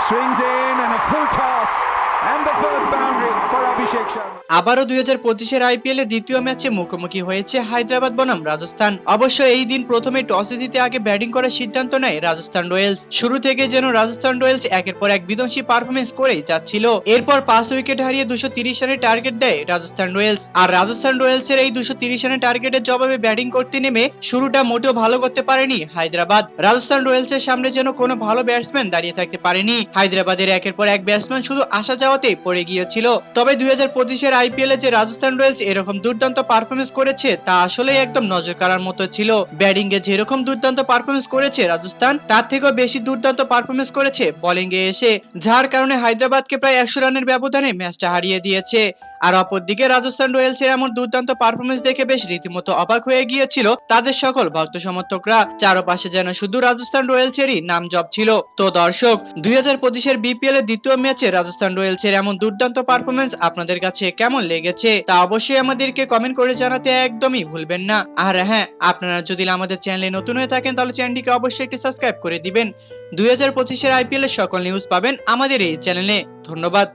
swings in and a full toss and the first boundary for Abhishek Sharma. আবারও 2025-এর IPL এ দ্বিতীয় ম্যাচে মুখোমুখি হয়েছে হায়দ্রাবাদ বনাম রাজস্থান। অবশ্য এই দিন প্রথমে টসে জিতে আগে ব্যাটিং করার সিদ্ধান্ত নেয় রাজস্থান রয়্যালস। শুরু থেকে যেন রাজস্থান রয়্যালস একের পর এক বিধ্বংসী পারফরমেন্স করেই যাচ্ছিল। এরপর 5 উইকেট হারিয়ে 230 রানের টার্গেট দেয় রাজস্থান রয়্যালস। আর রাজস্থান রয়্যালসের এই 230 রানের টার্গেটের জবাবে ব্যাটিং করতে নেমে শুরুটা মোটেও ভালো করতে পারেনি হায়দ্রাবাদ। রাজস্থান রয়্যালসের সামনে যেন কোনো ভালো ব্যাটসম্যান দাঁড়িয়ে থাকতে পারেনি। হায়দ্রাবাদের একের পর এক ব্যাটসম্যান শুধু আসা যাওয়াতেই পড়ে গিয়েছিল। তবে 2025-এর আইপিএল এ যে রাজস্থান রয়্যালস এরকম দুর্দান্ত পারফরমেন্স করেছে তা আসলেই একদম নজর কাড়ার মতো ছিল। ব্যাটিং এ যেরকম দুর্দান্ত পারফরমেন্স করেছে রাজস্থান, তার থেকেও বেশি দুর্দান্ত পারফরমেন্স করেছে বোলিং এ এসে, যার কারণে হায়দ্রাবাদকে প্রায় 100 রানের ব্যবধানে ম্যাচটা হারিয়ে দিয়েছে। আর অপরদিকে রাজস্থান রয়্যালস এর এমন দুর্দান্ত পারফরমেন্স দেখে বেশ রীতিমতো অবাক হয়ে গিয়েছিল তাদের সকল ভক্ত সমর্থকরা। চারপাশে যেন শুধু রাজস্থান রয়্যালস এরই নাম জপছিল। তো দর্শক, 2025-এর বিপিএল এর দ্বিতীয় ম্যাচে রাজস্থান রয়্যালস এর এমন দুর্দান্ত পারফরমেন্স আপনাদের কাছে কেমন লেগেছে তা অবশ্যই আমাদেরকে কমেন্ট করে জানাতে একদমই ভুলবেন না। আর হ্যাঁ, আপনারা যদি আমাদের চ্যানেলে নতুন হয়ে থাকেন তাহলে চ্যানেলটিকে অবশ্যই একটি সাবস্ক্রাইব করে দিবেন। 2025-এর আইপিএল এর সকল নিউজ পাবেন আমাদের এই চ্যানেলে। ধন্যবাদ।